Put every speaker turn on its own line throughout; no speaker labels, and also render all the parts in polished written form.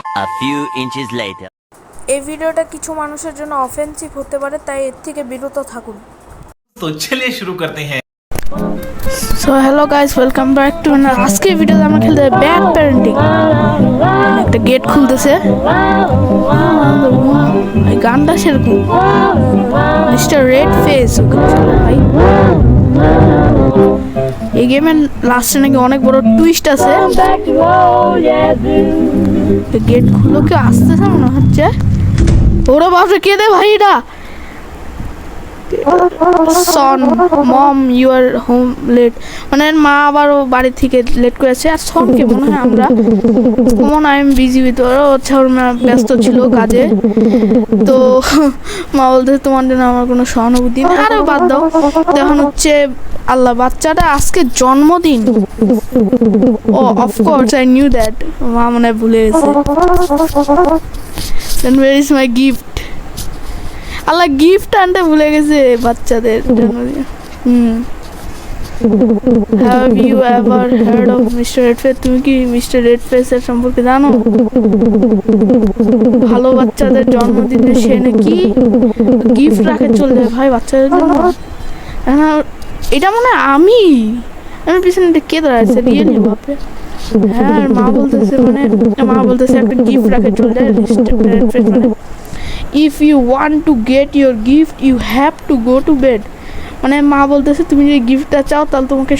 A few inches later.
এই ভিডিওটা কিছু মানুষের জন্য অফেন্সিভ হতে পারে, তাই এর থেকে বিরত থাকুন।
तो चलिए शुरू करते हैं।
So hello guys, welcome back to আজকের ভিডিওতে আমরা খেলতে ব্যাক প্যারেন্টিং। একটা গেট খুলতেছে, এই গানটা সেরকম মিস্টার রেড ফেস ভাই। এই গেমের লাস্টে নাকি অনেক বড় টুইস্ট আছে। গেট খুললো, কেউ আসতেছে মনে হচ্ছে। ওরা বাপরে কে দে ভাই, এটা son mom you are home late, মানে মা আবারও বাড়ি থেকে লেট করেছে। আর সনকে মনে হয় আমরা common I am busy with, ওরা হচ্ছে ওর মা ব্যস্ত ছিল কাজে। তো মা বলতে তোমার জন্য আমার কোনো সহানুভূতি নেই। আরে বাদ দাও, এখন হচ্ছে আল্লাহ বাচ্চাটা আজকে জন্মদিন। ও অফকোর্স আই নিউ দ্যাট, মা মনে হয় ভুলে গেছে। Then where is my gift? আল্লাহ গিফট আনতে ভুলে গেছে বাচ্চাদের জন্মদিন। Have you ever heard of mister Red Face? তুমি কি মিস্টার রেড ফেসের সম্পর্কে জানো? ভালো বাচ্চাদের জন্মদিনে সে নাকি গিফট রাখে চলে যায় ভাই বাচ্চাদের জন্য। এটা মনে হয় আমি পিছনে কে দাঁড়াচ্ছে রিয়েলি বাপরে। হ্যাঁ, মা বলতেছে একটা গিফট রাখে চলে যায় রেড ফেস। মানে if you want to get your gift you have to go to bed, মানে মা বলতেছে তুমি যদি গিফটটা চাও তাহলে তোমাকে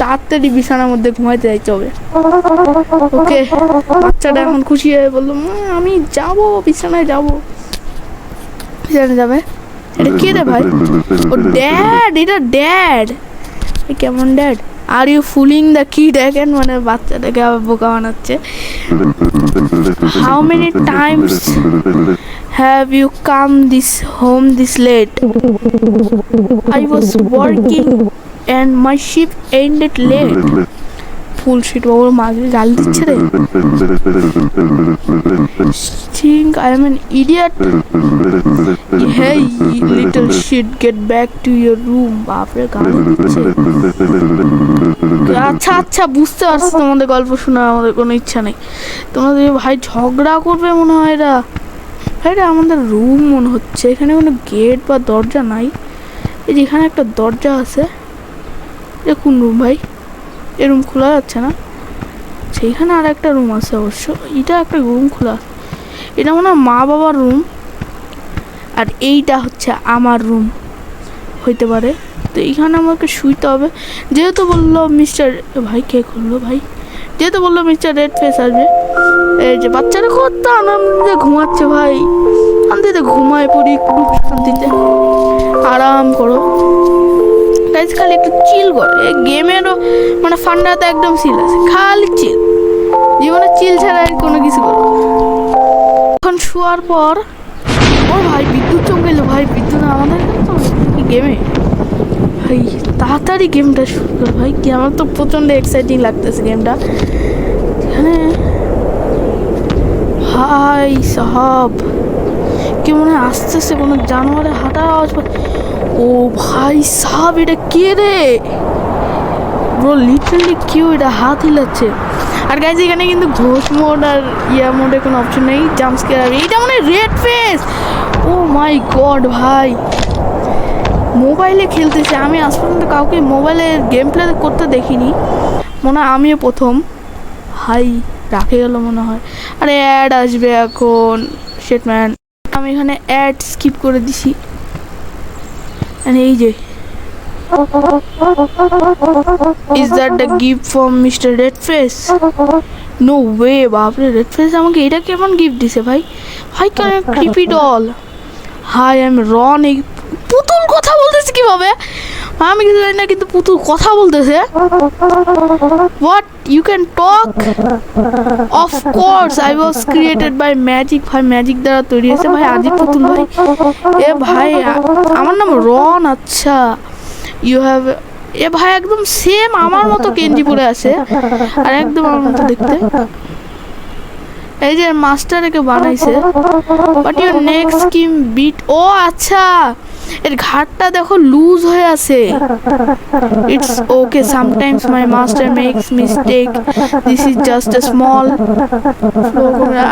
তাড়াতাড়ি বিছানার মধ্যে ঘুমাইতে যাইতে হবে। ওকে, বাচ্চাটা এখন খুশি হয়ে বললো আমি যাব, বিছানায় যাব। বিছানায় যাবে? এটা কে রে ভাই? ও ড্যাড, এটা ড্যাড। কেমন dad? Are you fooling the kid again, মানে বাচ্চাটাকে আবার বোকা বানাচ্ছে। How many times have you come home this late? I was working and my shift ended late. Full sheet, ওর মাঝে জাল দিচ্ছে রে। think I am an idiot. Hey little shit, get back to your room. বাপরে গান দিচ্ছে। আচ্ছা বুঝতে পারছি, তোমাদের গল্প শোনার আমাদের কোনো ইচ্ছা নেই। তোমাদের ভাই ঝগড়া করবে মনে হয়। এরা এটা আমাদের রুম মনে হচ্ছে, এখানে কোনো গেট বা দরজা নাই। এই যেখানে একটা দরজা আছে, এটা কোন রুম ভাই? এই রুম খোলা যাচ্ছে না। সেইখানে আর একটা রুম আছে অবশ্য, এটা একটা রুম খোলা। এটা মনে হয় মা বাবার রুম, আর এইটা হচ্ছে আমার রুম হইতে পারে। তো এইখানে আমাকে শুইতে হবে, যেহেতু বললো মিস্টার ভাই। কে করলো ভাই? যেহেতু বললো মিস্টার রেড ফেস আসবে। এই যে বাচ্চারা কত আনন্দে ঘুমাচ্ছে ভাই, শান্তিতে ঘুমায় পড়ি, একটু শান্তিতে আরাম করো গাইজ। খালি একটু চিল করো, এই গেমেরও মানে ফান্ডাতে একদম চিল আছে, খালি চিল। জীবনে চিল ছাড়া আর কোনো কিছু করো। এখন শোয়ার পর ও ভাই বিদ্যুৎ চমকাইলো ভাই, বিদ্যুৎ আমাদের তো গেমে ভাই। তাড়াতাড়ি গেমটা শুরু কর ভাই, কি আমার তো প্রচণ্ড এক্সাইটিং লাগতেছে গেমটা। এখানে হাই সাহাব কি মনে হয় আসতেছে, কোনো জানোয়ারের হাঁটার আওয়াজ। ও ভাই সাহাব, এটা কে রে ব্রো? লিটারালি কেউ এটা হাত হিলাচ্ছে। আর গাইজ এখানে কিন্তু ঘোষ মোড আর ইয়া মোডে কোনো অপশন নেই, জাম্প স্কেয়ার। এইটা মানে red face. O my god ভাই, মোবাইলে খেলতেছে। আমি আজ পর্যন্ত কাউকে মোবাইলে গেম প্লে করতে দেখিনি, মনে হয় আমিও প্রথম। হাই রাখে গেল মনে হয়। আরে অ্যাড আসবে এখন, শেট ম্যান। আমি এখানে অ্যাড স্কিপ করে দিছি। এই যে is that the gift from mister Red Face? No way, বাপরে রেড ফেস আমাকে এটা কেমন গিফট দিছে ভাই? ভাই কেন creepy doll. Hi I am Ron. এই পুতুল কথা বলতেছে কিভাবে? আমি কিছু জানি না, কিন্তু পুতুল কথা বলতেছে। What, you can talk? Of course I was created by magic. ভাই ম্যাজিক দ্বারা তৈরি হয়েছে ভাই আজিব পুতুল ভাই। এ ভাই আমার নাম রন। আচ্ছা ইউ হ্যাভ, এ ভাই একদম সেম আমার মতো গেঞ্জি পরে আছে, আর একদম আমার মতো দেখতে। এই যে মাস্টার একে বানাইছে। But your next scheme beat. ও আচ্ছা, এর ঘাটটা দেখো লুজ হয়ে আছে। It's okay, sometimes my master makes mistake, this is just a small flaw.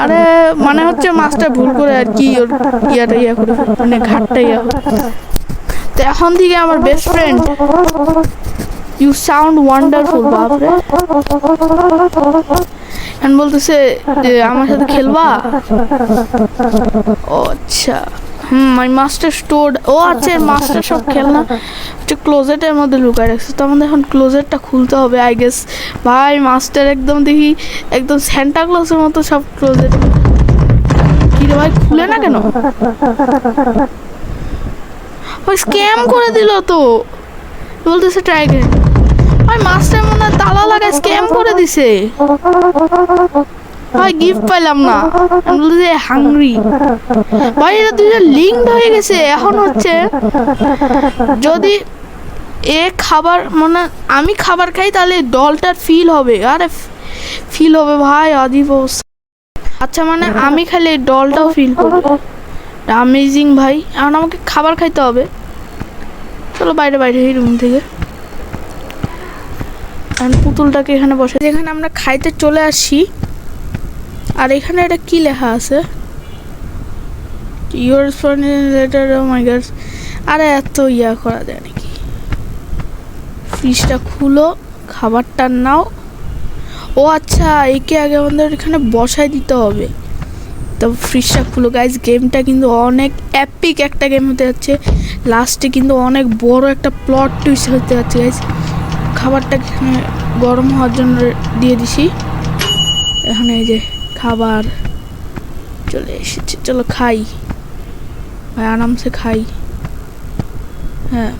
আরে মানে হচ্ছে মাস্টার ভুল করে আর কি ওর ইয়াটা ইয়া করে মানে ঘাটটা ইয়া। তো এখন থেকে আমার best friend. You sound wonderful. বাপরে, এখন বলতেছে যে আমার সাথে খেলবা। ও আচ্ছা, মাই মাস্টার স্টোর। ও আচ্ছা, মাস্টার সব খেলনা হচ্ছে ক্লোজেটের মধ্যে লুকায় রাখছে। তো আমাদের এখন ক্লোজেটটা খুলতে হবে আই গেস। ভাই মাস্টার একদম দেখি একদম স্যান্টা ক্লজের মতো সব ক্লোজেট। কি রে ভাই, খুলে না কেন? ভাই স্ক্যাম করে দিল তো, বলতেছে ট্রাই করে। ভাই মাস্টার মনে হয় তালা লাগায় স্ক্যাম করে দিছে। ভাই গিফট পাইলাম না, বলতেছে হাংরি। ভাই এটা দুইটা লিঙ্কড হয়ে গেছে। এখন হচ্ছে যদি এ খাবার মানে আমি খাবার খাই তাহলে ডলটার ফিল হবে। আরে ফিল হবে ভাই, আজীব অবস্থা। আচ্ছা মানে আমি খাইলে ডলটাও ফিল করবে। অ্যামেজিং ভাই। এখন আমাকে খাবার খাইতে হবে। চলো বাইরে বাইরে এই রুম থেকে। এখন পুতুলটাকে এখানে বসে, যেখানে আমরা খাইতে চলে আসি। আর এখানে এটা কি লেখা আছে? Your letter. Oh my god, আরে এত ইয়া করা যায় নাকি? ফ্রিজটা খুলো, খাবারটা নাও। ও আচ্ছা, একে আগে আমাদের এখানে বসাই দিতে হবে। তো ফ্রিজটা খুলো গাইজ। গেমটা কিন্তু অনেক অ্যাপিক একটা গেম হতে যাচ্ছে। লাস্টে কিন্তু অনেক বড় একটা প্লট টুইস্ট হতে যাচ্ছে গাইজ। খাবারটা এখানে গরম হওয়ার জন্য দিয়ে দিছি। এখানে এই যে খাবার চলে এসেছে, চলো খাই ভাই, আরামসে খাই। হ্যাঁ,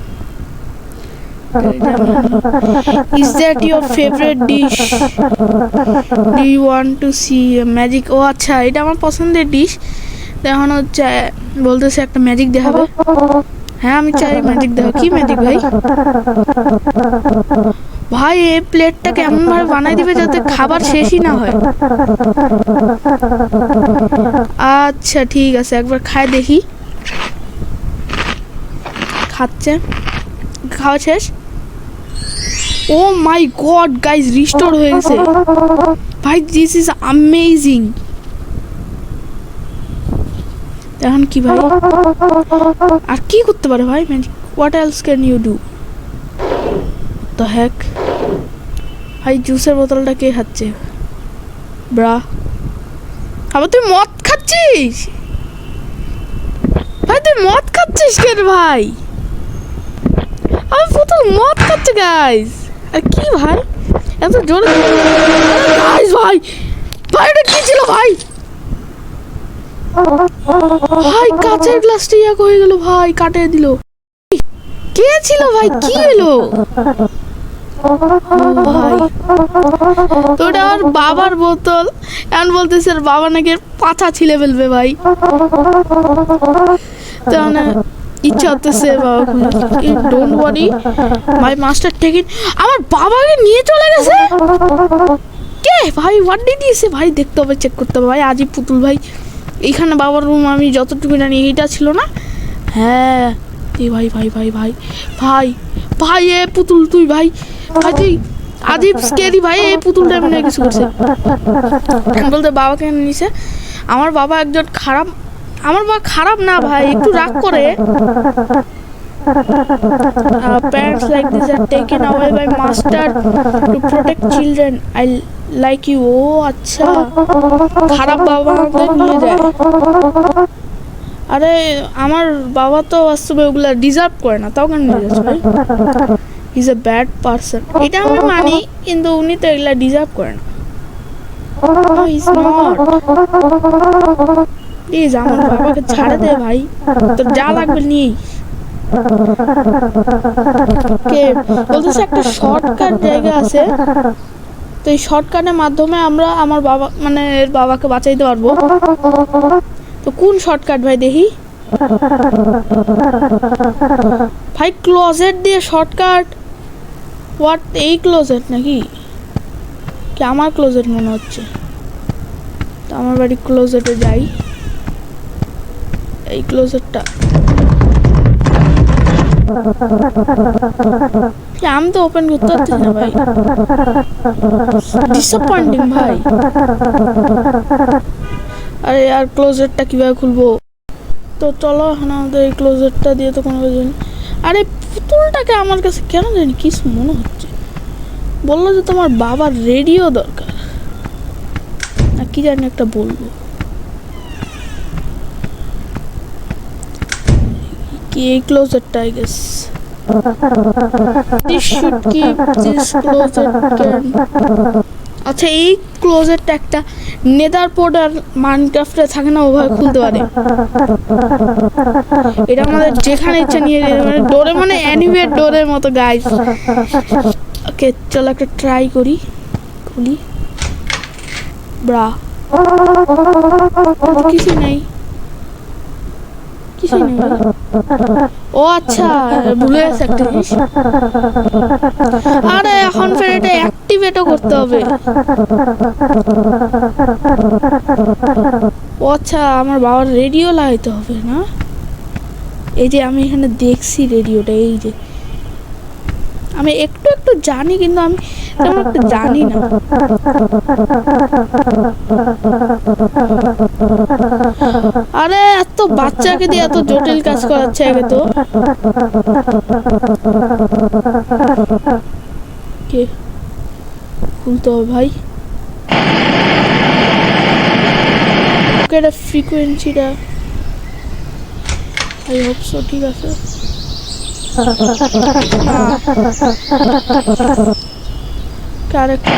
is that your favorite dish? Do you want to see a magic? ও আচ্ছা, এটা আমার পছন্দের ডিশ। এখন হচ্ছে বলতেছে একটা ম্যাজিক দেখাবে। হ্যাঁ আমি চাই ম্যাজিক দেখা। কি ম্যাজিক ভাই? ভাই এই প্লেটটা কেমন ভাবে বানাই দিবে যাতে খাবার শেষই না হয়। আচ্ছা ঠিক আছে, একবার খাই দেখি। খাচ্ছে, খাওয়া শেষ। Oh my god guys, restore হয়ে গেছে ভাই। This is amazing. এখন কি ভাই আর কি করতে পারে ভাই? What else can you do? The heck ভাই, জুসের বোতলটা কে খাচ্ছে? ব্রা, আবার তুই মদ খাচ্ছিস? ভাই তুই মদ খাচ্ছিস কেন ভাই? আমার বোতল মদ খাচ্ছে গাইজ। আর কি ভাই এত জোরে গাইজ? ভাই ভাই এটা কি ছিল ভাই? ভাই কাঁচের গ্লাসটা ইয়া হয়ে গেল ভাই, কাটিয়ে দিল। কে ছিল ভাই? কি হলো ভাই? তো ওটা আমার বাবার বোতল। এখন বলতেছে বাবা নাকি পাছা ছিলে ফেলবে ভাই। তো ইচ্ছা হতেছে বাবা, don't worry my master take it. আমার বাবাকে নিয়ে চলে গেছে কে ভাই? What did you say? ভাই দেখতে হবে, চেক করতে হবে ভাই। আজই পুতুল ভাই এইখানে বাবার রুম আমি যতটুকু জানি এইটা ছিল না? হ্যাঁ ভাই ভাই ভাই ভাই ভাই ভাই এ পুতুল তুই ভাই, ভাই তুই আজীব স্কেরি ভাই। এই পুতুলটা মনে কিছু করছে বলতে বাবাকে নিছে। আমার বাবা একজন খারাপ, আমার বাবা খারাপ না ভাই, একটু রাগ করে। Parents like this are taken away by master to protect children. I like you. ও আচ্ছা, খারাপ বাবা আমাদের নিয়ে যায়। আরে আমার বাবা তো বাস্তবে ওগুলা ডিজার্ভ করে না, তাও কেন নিয়ে যাচ্ছে ভাই? He is a bad person, এটা আমি মানি, কিন্তু উনি তো এগুলা ডিজার্ভ করে না। He is not. প্লিজ আমার বাবাকে ছাড়ে দে ভাই, তোর যা লাগবে নিয়েই। কে বলতেছে একটা শর্টকাট জায়গা আছে, তো এই শর্টকাটের মাধ্যমে আমরা আমার বাবা মানে এর বাবাকে বাঁচাইতে পারবো। তো কোন শর্টকাট ভাই দেখি? ভাই ক্লোজেট দিয়ে শর্টকাট? হোয়াট, এই ক্লোজেট নাকি? কি আমার ক্লোজেট মনে হচ্ছে। তো আমার বাড়ি ক্লোজেটে যাই। এই ক্লোজেটটা আমি তো ওপেন করতে পারছি না ভাই, ডিসঅ্যাপয়েন্টিং ভাই। আরে আর ক্লোজেটটা কিভাবে খুলবো? তো চলো এখন আমাদের এই ক্লোজেটটা দিয়ে তো কোনো কাজ নেই। আরে পুতুলটাকে আমার কাছে কেন জানি কিছু মনে হচ্ছে, বললো যে তোমার বাবার রেডিও দরকার আর কি জানি একটা বলবো। কি এই ক্লোজেটটা I guess this should keep this closet can। আচ্ছা এই ক্লোজেটটা একটা নেদার পোর্ট আর মাইনক্রাফটে থাকে না, ওভাবে খুলতে পারে। এটা আমাদের যেখানে ইচ্ছা নিয়ে মানে ডোরে মানে অ্যানিমেট ডোরের মতো গাইস। ওকে চলো একটা ট্রাই করি, খুলি। ব্রা কিছু নেই, কিছুই নেই। ও আচ্ছা ভুলে গেছে একটা জিনিস। আরে এখন ফের এটা অ্যাক্টিভেটও করতে হবে। ও আচ্ছা আমার বাবার রেডিও লাগাইতে হবে না? এই যে আমি এখানে দেখছি রেডিওটা, এই যে আমি একটু একটু জানি কিন্তু আমি তেমন একটা জানি না। আরে এত বাচ্চাকে দিয়ে এত জটিল কাজ করাচ্ছে আগে তো। কে খুলতে হবে ভাই? ওকে এটা ফ্রিকোয়েন্সিটা আই হোপ সো ঠিক আছে। ক্যারেক্টার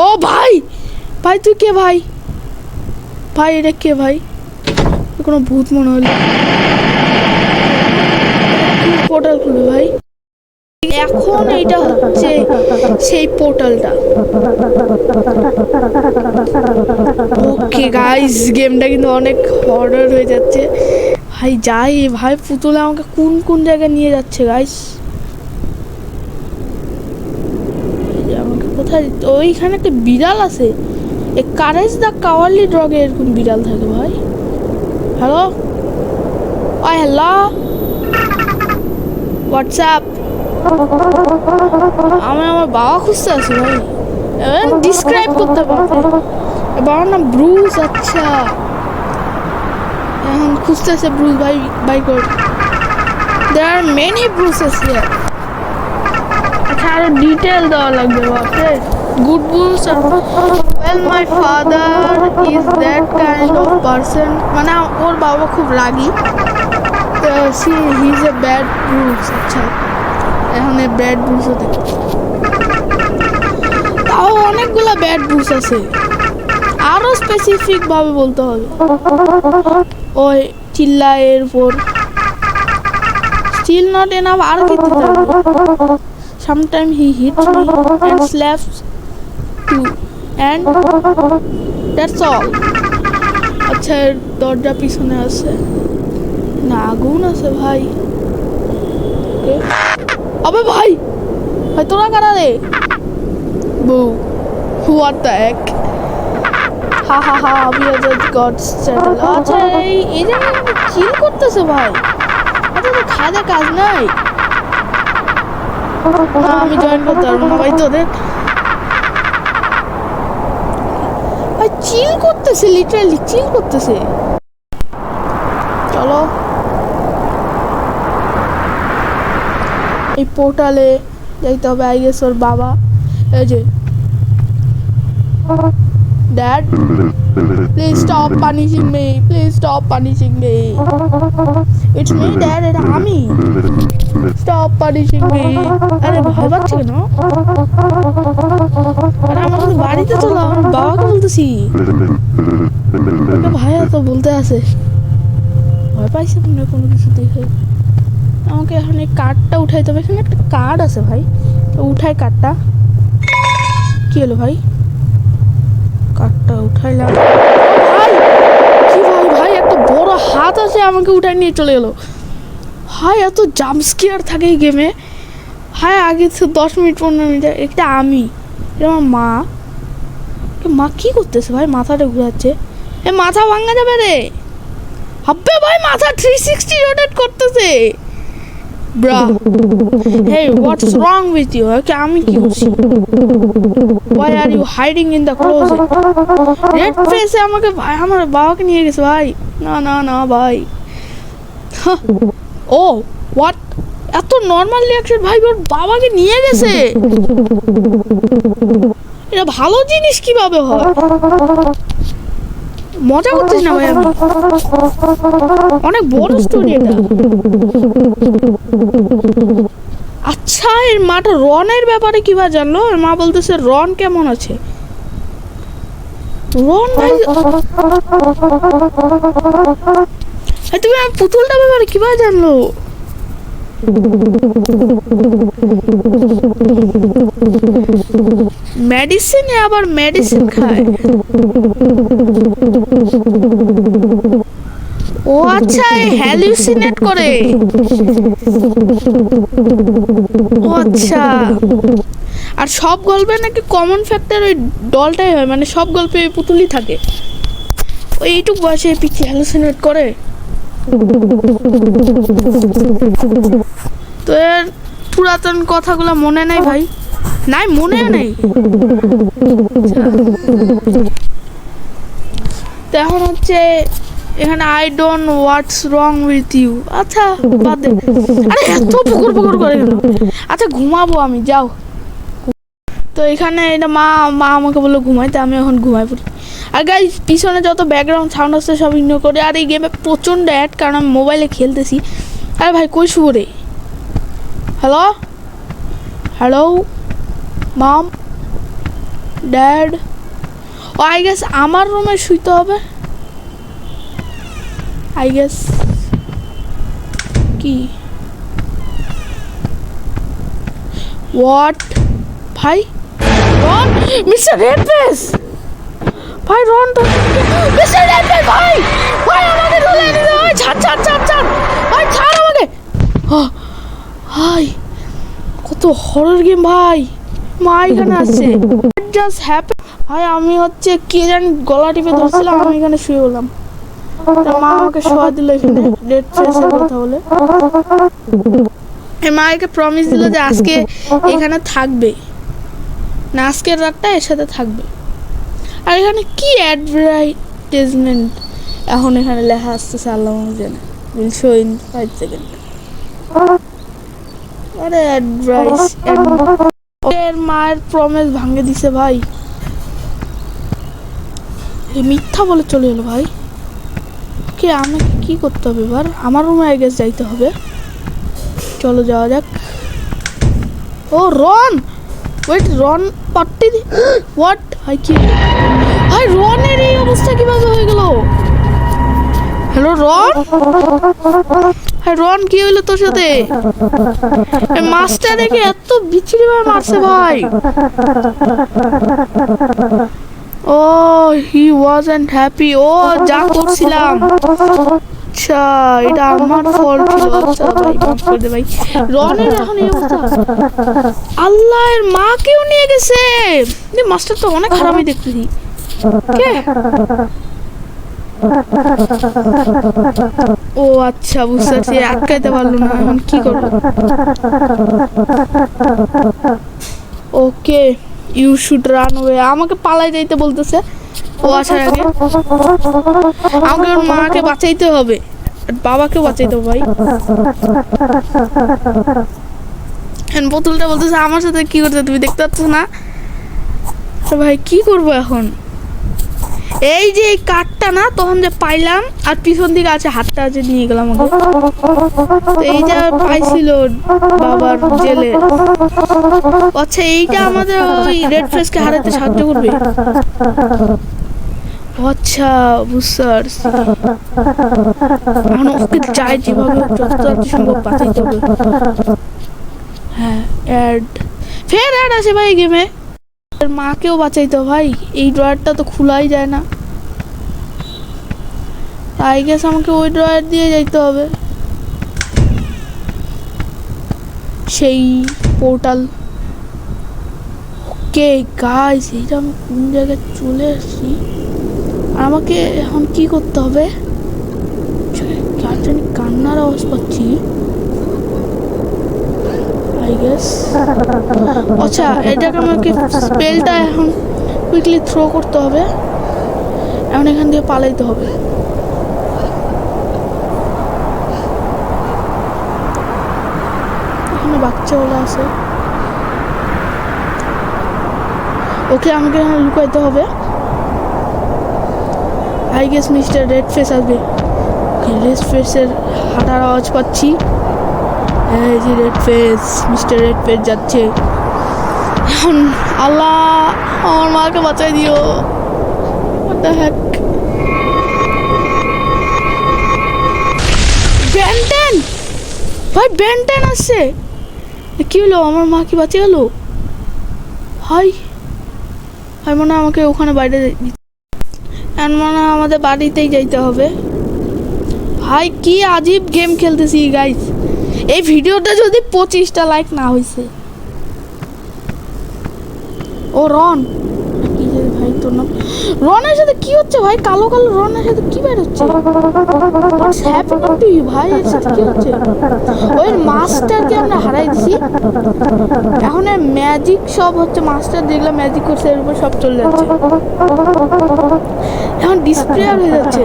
ও ভাই, ভাই তুই কে ভাই? ভাই এটা কে ভাই? কোনো ভূত মনে হলো। পোর্টাল খুলবে ভাই, এখন এইটা হচ্ছে সেই পোর্টালটা। ওকে গাইস গেমটা কিন্তু অনেক হরর হয়ে যাচ্ছে ভাই। যাই ভাই পুতুলে আমাকে কোন কোন জায়গায় নিয়ে যাচ্ছে গাইস। আমাকে কোথায়? ওইখানে একটা বিড়াল আছে, এই কারেজ দা কাওয়ারলি ডগে এরকম বিড়াল থাকে ভাই। হ্যালো ওই হ্যালো হোয়াটসঅ্যাপ। আমি আমার বাবা খুঁজতে আছি ভাই, ডিসক্রাইব করতে পারবো। বাবার নাম ব্রুস। আচ্ছা এখন খুঁজতে আছে ব্রুস ভাই। বাই কর, there are many Bruces here। আচ্ছা আরো ডিটেল দেওয়া লাগবে বাপরে। Good Bruce, well my father is that kind of person, মানে ওর বাবা খুব রাগী, তো he is a bad Bruce। আচ্ছা এখন এই ব্যাড ব্রুসও দেখি, তাও অনেকগুলা ব্যাড ব্রুস আছে, আরো স্পেসিফিক ভাবে বলতে হবে। ওই চিল্লা এর উপর still not enough, আর কি দিতে হবে? sometimes he hits me and slaps too and that's all। আচ্ছা দরজা পিছনে আছে না, আগুন আছে ভাই। আবে ভাই, ভাই তোরা কারা রে? বউ হোয়াট দ্য হেক, হা হা হা we are just gods channel। আচ্ছা এই জায়গায় চিল করতেছে ভাই, আচ্ছা তো খাওয়া কাজ নাই না, আমি জয়েন করতে পারবো না ভাই তোদের। ভাই চিল করতেছে, লিটারালি চিল করতেছে। চলো এই পোর্টালে যাইতে হবে আই গেস। ওর বাবা এই যে dad please stop punishing me, please stop punishing me, it's me dad, এটা আমি, স্টপ পানিশিং মি। আরে ভয় পাচ্ছে কেন? আরে আমার তো বাড়িতে চলো, আমার বাবাকে বলতেছি। ভাইয়া তো বলতে আছে, ভয় পাইছে মনে কোনো কিছু দেখে। আমাকে এখন এই কার্ডটা উঠাইতে হবে, এখানে একটা কার্ড আছে ভাই, তো উঠাই কার্ডটা। কি হলো ভাই? কার্ডটা উঠাইলাম ভাই। কি ভাই, ভাই একটা বড় হাত আছে আমাকে উঠাই নিয়ে চলে গেলো ভাই। এত জাম্প স্কেয়ার থাকে এই গেমে। হ্যাঁ আগে তো 10 মিনিট 15 মিনিট। এটা আমি, এটা আমার মা। মা কি করতেছে ভাই? মাথাটা ঘুরাচ্ছে। এ মাথা ভাঙা যাবে রে। হবে ভাই মাথা 360 রোটেট করতেছে। Bra hey what's wrong with you? Okay, আমি কি করছি? Why are you hiding in the closet? Red ফেসে আমাকে ভাই আমার বাবাকে নিয়ে গেছে ভাই। না না না ভাই। ও হোয়াট, এত নর্মাল রিঅ্যাকশন ভাই, ওর বাবাকে নিয়ে গেছে। এটা ভালো জিনিস কিভাবে হয়? মজা করছিস না ভাই? আমি অনেক বড় স্টোরি এটা। আচ্ছা এর মাটা রনের ব্যাপারে কিভাবে জানলো? এর মা বলতেছে রন কেমন আছে। রন ভাই তুমি পুতুলটা ব্যাপারে কিভাবে জানলো? মেডিসিনে আবার মেডিসিন খায়। ও আচ্ছা হ্যালুসিনেট করে। ও আচ্ছা, আর সব গল্পে নাকি কমন ফ্যাক্টর ওই ডলটাই হয়, মানে সব গল্পে পুতুলই থাকে। ওই এইটুক বয়সে পিছিয়ে হ্যালুসিনেট করে। তো এর পুরাতন কথাগুলো মনে নেই ভাই? নাই মনে নেই। তো এখন হচ্ছে এখানে I don't what's wrong with you. আচ্ছা বাদ দে, আরে এত পুকুর পুকুর করে কেন? আচ্ছা ঘুমাবো আমি, যাও। তো এখানে এটা মা আমাকে বললো ঘুমাইতে, আমি এখন ঘুমাই পড়ি। আর গাইস পিছনে যত ব্যাকগ্রাউন্ড সাউন্ড আসছে সব ইগনোর করে। আর এই গেমে প্রচণ্ড অ্যাড, কারণ আমি মোবাইলে খেলতেছি। আরে ভাই কই শুভ রে? Hello hello mom dad. Oh I guess আমার রুমে শুইতে হবে আই গেস। কি হোয়াট ভাই? রন মিস্টার রেড ফেস ভাই, রন তো মিস্টার রেড ফেস ভাই। ভাই আমাকে ধরে নিয়ে ভাই, ছাড় ছাড় ছাড় ছাড় ভাই, ছাড় আমাকে। ভাই কত হরর গেম ভাই। মা এখানে আসছে, জাস্ট হ্যাপি ভাই। আমি হচ্ছে কে জানি গলা টিপে ধরছিলাম, আমি এখানে শুয়ে বললাম। মা আমাকে শোয়া দিল এখানে রেড ফেসের কথা বলে। মা একে প্রমিস দিল যে আজকে এখানে থাকবে না, আজকের রাতটা এর সাথে থাকবে। আর এখানে কি অ্যাডভার্টাইজমেন্ট এখন এখানে লেখা আসতেছে, আল্লাহ জানে। Will show in 5 second. আরে অ্যাডভাইস, এর মায়ের প্রমিস ভাঙে দিছে ভাই। এই মিথ্যা বলে চলে এলো ভাই। কে আমাকে কি করতে হবে এবার? আমার রুমে আই গেস যাইতে হবে। চলো যাওয়া যাক। ও রন, ওয়েট রন পার্টি হোয়াট ভাই? কি ভাই রনের এই অবস্থা কিভাবে হয়ে গেল? হ্যালো রন, হ্যাঁ রন কি হইলো তোর সাথে? মাছটা দেখে এত বিচ্ছিরি ভাবে মারছে ভাই। ও হি ওয়াজন্ট হ্যাপি। ও যা করছিলাম, আচ্ছা এটা আমার ফল্ট ছিল। আচ্ছা ভাই মাফ করে দে ভাই। রনের এখন এই অবস্থা। আল্লাহর মাকেও নিয়ে গেছে। মাস্টার তো অনেক খারাপই দেখতেছি। কে? ও আচ্ছা বুঝতে পারছি, আটকাইতে পারলো না। এখন কি করবো? Okay you should run away. আমাকে পালাই যাইতে বলতেছে ও আসার আগে। আমাকে ওর মাকে বাঁচাইতে হবে, বাবাকে বাঁচাইতে হবে ভাই। বোতলটা বলতেছে আমার সাথে কি করছে তুমি দেখতে পাচ্ছ না? ভাই কি করবো এখন? এই যে এই কাঠটা না তখন যে পাইলাম, আর পিছন দিকে আছে হাতটা আছে, নিয়ে গেলাম আমাকে। এই যে পাইছিল বাবার জেলে। আচ্ছা এইটা আমাদের ওই রেড ফেসকে হারাতে সাহায্য করবে। আচ্ছা বুঝতে পারছি। এখন ওকে চাই যেভাবে যত সম্ভব বাঁচাইতে হবে। হ্যাঁ অ্যাড, ফের অ্যাড আছে ভাই গেমে। মাকেও বাঁচাইতে ভাই, এই ড্রয়ারটা তো খোলাই যায় না। আই গেস আমাকে ওই ড্রয়ার দিয়ে যাইতে হবে, সেই পোর্টাল। ওকে গাইস, এইটা আমি কোন জায়গায় চলে আসছি? আমাকে এখন কি করতে হবে? কার জানি কান্নার আওয়াজ পাচ্ছি। আই গেস আচ্ছা এটাকে আমাকে স্পেলটা এখন কুইকলি থ্রো করতে হবে। এখন এখান দিয়ে পালাইতে হবে। এখানে বাচ্চাগুলো আছে। ওকে আমাকে এখানে লুকাইতে হবে। I guess mister Red face আসবে। রেড ফেসের হাঁটার আওয়াজ পাচ্ছি। এই যে red face, mister Red face যাচ্ছে। এখন আল্লাহ আমার মাকে বাঁচাই দিও। What the heck? বেন্টেন ভাই, বেন্টেন আসছে। কি হলো? আমার মা কি বাঁচে গেল? ভাই ভাই মনে হয় আমাকে ওখানে বাইরে মনে হয় আমাদের বাড়িতেই যাইতে হবে। ভাই কি আজীব গেম খেলতেছি গাইস। এই ভিডিওটা যদি 25টা লাইক না হয়েছে। ও রন, কি যে ভাই তোর নাম? রনের সাথে কি হচ্ছে ভাই? কালো কালো রনের সাথে কি বের হচ্ছে? What's happening to you ভাই? এর সাথে কি হচ্ছে? ওই মাস্টারকে আমরা হারাই দিছি। এখন ম্যাজিক সব হচ্ছে, মাস্টার যেগুলো ম্যাজিক করছে এর উপর সব চলে যাচ্ছে। এখন ডিসপ্লে আর হয়ে যাচ্ছে।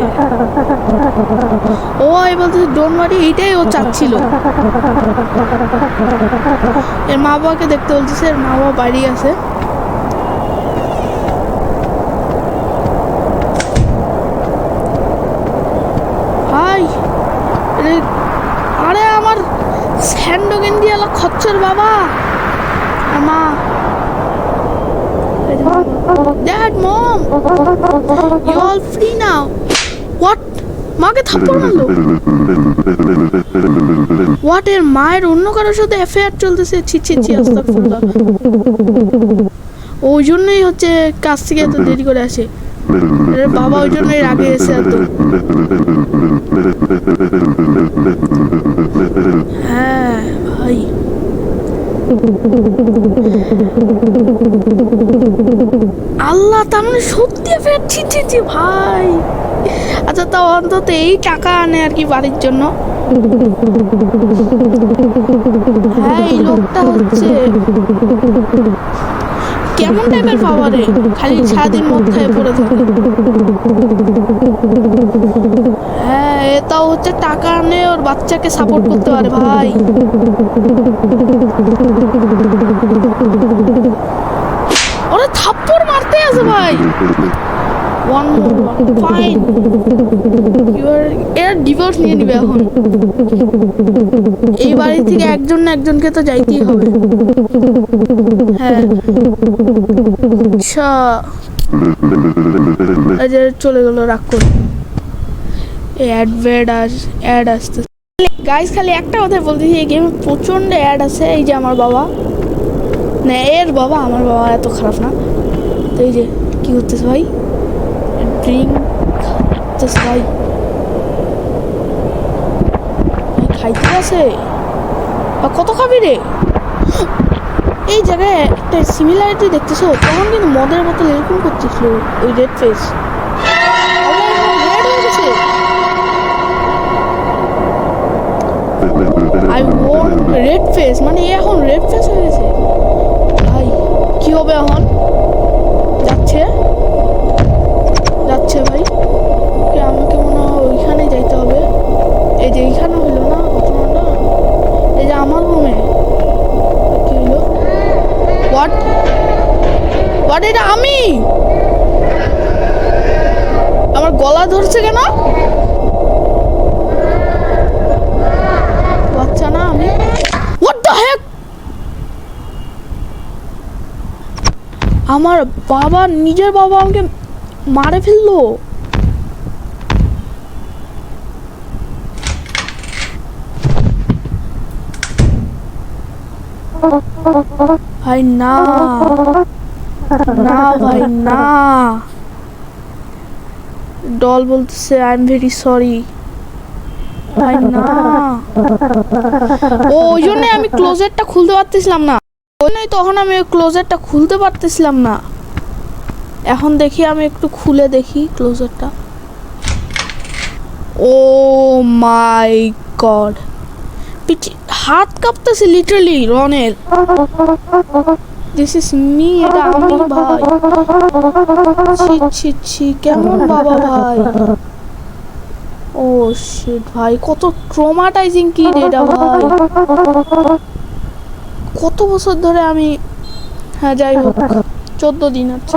ও এই বলতেছে ডোন্ট ওয়ারি, এইটাই ও চাচ্ছিল। এর মা বাবাকে দেখতে বলতেছে। এর মা বাবা বাড়ি আছে। ভাই আরে আমার স্যান্ডো গেন্দি এলো খচ্চর বাবা আর মা। Dad, Mom, you all free now. What? মাকে থাপ্পড় মারলো। What? এর মায়ের অন্য কারোর সাথে অ্যাফেয়ার চলতেছে। ছি ছি ছি, আস্তাগফিরুল্লাহ। ওই জন্যই হচ্ছে কাজ থেকে এত দেরি করে আসে। এর বাবা ওই জন্যই রাগে এসে এত। হ্যাঁ ভাই আল্লাহ, তার মানে সত্যি ফেরছি ছি ভাই। আচ্ছা তাও অন্তত এই টাকা আনে আর কি বাড়ির জন্য। হ্যাঁ এই লোকটা হচ্ছে কেমন টাইপের পাওয়ারে, খালি সারাদিন মদ খায় পড়ে থাকে। হ্যাঁ এটাও হচ্ছে টাকা আনে ওর বাচ্চাকে সাপোর্ট করতে পারে ভাই। ওরা থাপ্পড় মারতে আছে ভাই। ওয়ান ফাইন, এরা ডিভোর্স নিয়ে নিবে এখন। এই বাড়ি থেকে একজন না একজনকে তো যাইতেই হবে। হ্যাঁ আচ্ছা চলে গেল, রাগ করে। অ্যাড আসতে গাইস, খালি একটা কথা বলতেছি, এই গেমে প্রচন্ড অ্যাড আছে। এই যে আমার বাবা, না এর বাবা, আমার বাবা এত খারাপ না। তো এই যে কি করতেছে ভাই? ড্রিঙ্ক ভাই, খাইতে আছে। কত খাবি রে? এই জায়গায় একটা সিমিলারিটি দেখতেছো, তখন কিন্তু মদের বোতল এরকম করতেছিল ওই রেড ফেস। রেড হয়ে গেছে। আই ওয়ান্ট রেড ফেস, মানে এখন রেড ফেস হয়ে গেছে ভাই। কি হবে এখন? যাচ্ছে ভাই। আমাকে মনে হয় ওইখানে যাইতে হবে। এই যে এইখানে হইলো না ঘটনাটা। এই যে আমার রুমে কি হইলো? হোয়াট এটা? আমি আমার গলা ধরছে কেন? বাচ্চা না আমি? হোয়াট দ্য হেক? আমার বাবা, নিজের বাবা আমাকে মারে ফেললো। ভাই না না ভাই না। ডল বলতেছে আই এম ভেরি সরি। ভাই না, ওই জন্য আমি ক্লোজেটটা খুলতে পারতেছিলাম না। ওই জন্যই তখন আমি ক্লোজেটটা খুলতে পারতেছিলাম না। এখন দেখি আমি একটু খুলে দেখি ক্লোজারটা। ও মাই গড, হাত কাঁপতেছে লিটারালি রনের। দিস ইজ মি, এটা আমি ভাই। ছি ছি ছি, কেমন বাবা ভাই। ও শিট ভাই, কত ট্রমাটাইজিং কি এটা ভাই। কত বছর ধরে আমি, হ্যাঁ যাই হোক 14 দিন আছে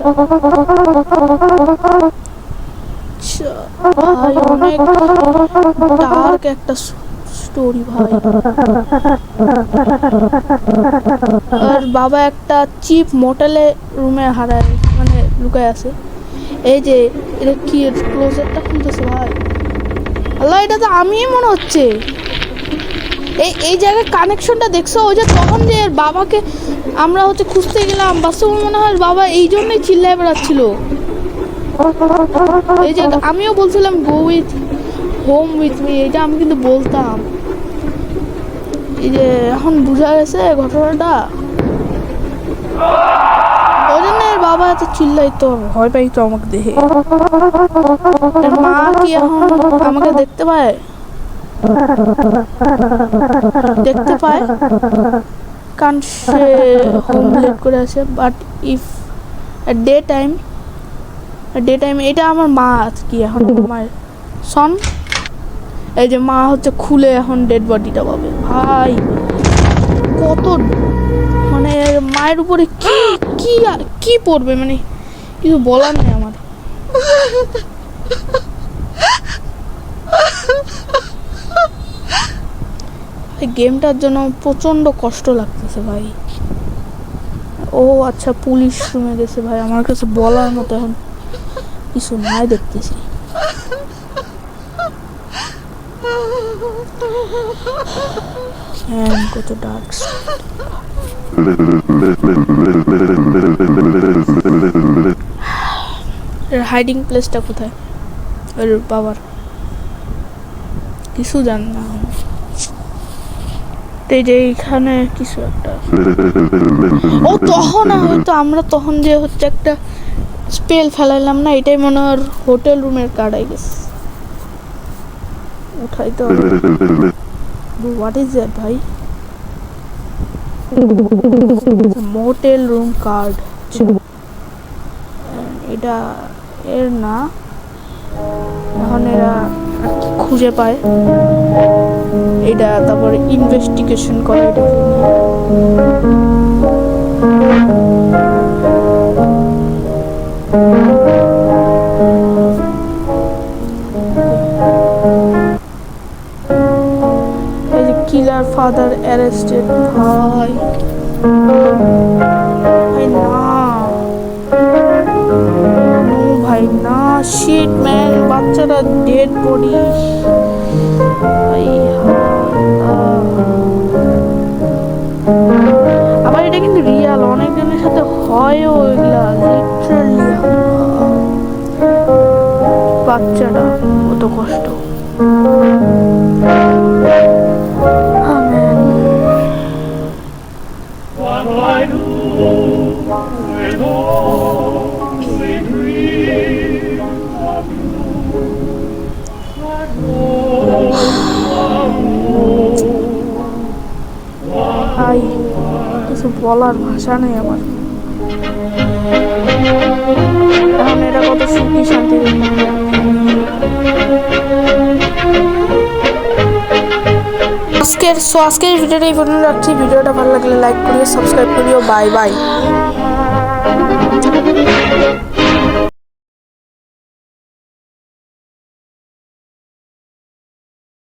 ভাই। অনেক ডার্ক একটা স্টোরি ভাই। আর বাবা একটা চিপ মোটেলে রুমে হারায়, মানে লুকায় আছে। এই যে এটা কি, ক্লোজারটা খুলতেছে ভাই। আল্লাহ, এটা তো আমিই মনে হচ্ছে। এই জায়গায় কানেকশনটা দেখছো? ওই যে তখন যে বাবাকে আমরা হচ্ছে খুঁজতে গেলাম, বাস্তবে মনে হয় বাবা এই জন্যই চিল্লায় বেড়াচ্ছিল। এই যে আমিও বলছিলাম go with home with me, এটা আমি কিন্তু বলতাম। এই যে এখন বুঝা গেছে ঘটনাটা, ওই জন্য বাবা এত চিল্লাইতো, ভয় পাইতো আমাকে দেখে। মা কি এখন আমাকে দেখতে পায়? দেখতে পায়, কারণ সে হোম লিভ করে আছে। বাট ইফ ডে টাইম, এটা আমার মা কি এখন মায়ের সন। এই যে মা হচ্ছে খুলে এখন ডেড বডিটা পাবে ভাই। কত মানে মায়ের উপরে কি কি কি পড়বে, মানে কিছু বলার নেই আমার। গেমটার জন্য প্রচন্ড কষ্ট লাগতেছে ভাই। ও আচ্ছা, পুলিশ রুমে গেছে ভাই। আমার কাছে বলার মতো এখন কিছু নাই দেখতেছি। কত ডার্ক। হাইডিং প্লেসটা কোথায় ওর বাবার? কিছু জান না। এই যে এইখানে কিছু একটা। ও তখন হয়তো আমরা তখন যে হচ্ছে একটা স্পেল ফেলাইলাম না, এটাই মনে হয় হোটেল রুমের কার্ড আই গেছে। উঠাই তো। হোয়াট ইজ দ্যাট ভাই? Motel room card. এটা এর না, এখন এরা খুঁজে পায় এটা, তারপরে ইনভেস্টিগেশন করে এটা। এই যে কিলার ফাদার অ্যারেস্টেড ভাই। ভাই না, ভাই না, শিট ম্যান, বাচ্চারা ডেড বডি। আবার এটা কিন্তু রিয়াল, অনেকজনের সাথে হয়ও এগুলা লিটারালি। বাচ্চাটা কত কষ্ট। ভাই কিছু বলার ভাষা নেই আমার। এখন এটা কত সুখী শান্তি। আজকের ভিডিওটা এই পর্যন্ত রাখছি। ভিডিওটা ভালো লাগলে লাইক করিও, সাবস্ক্রাইব করিও। Bye bye.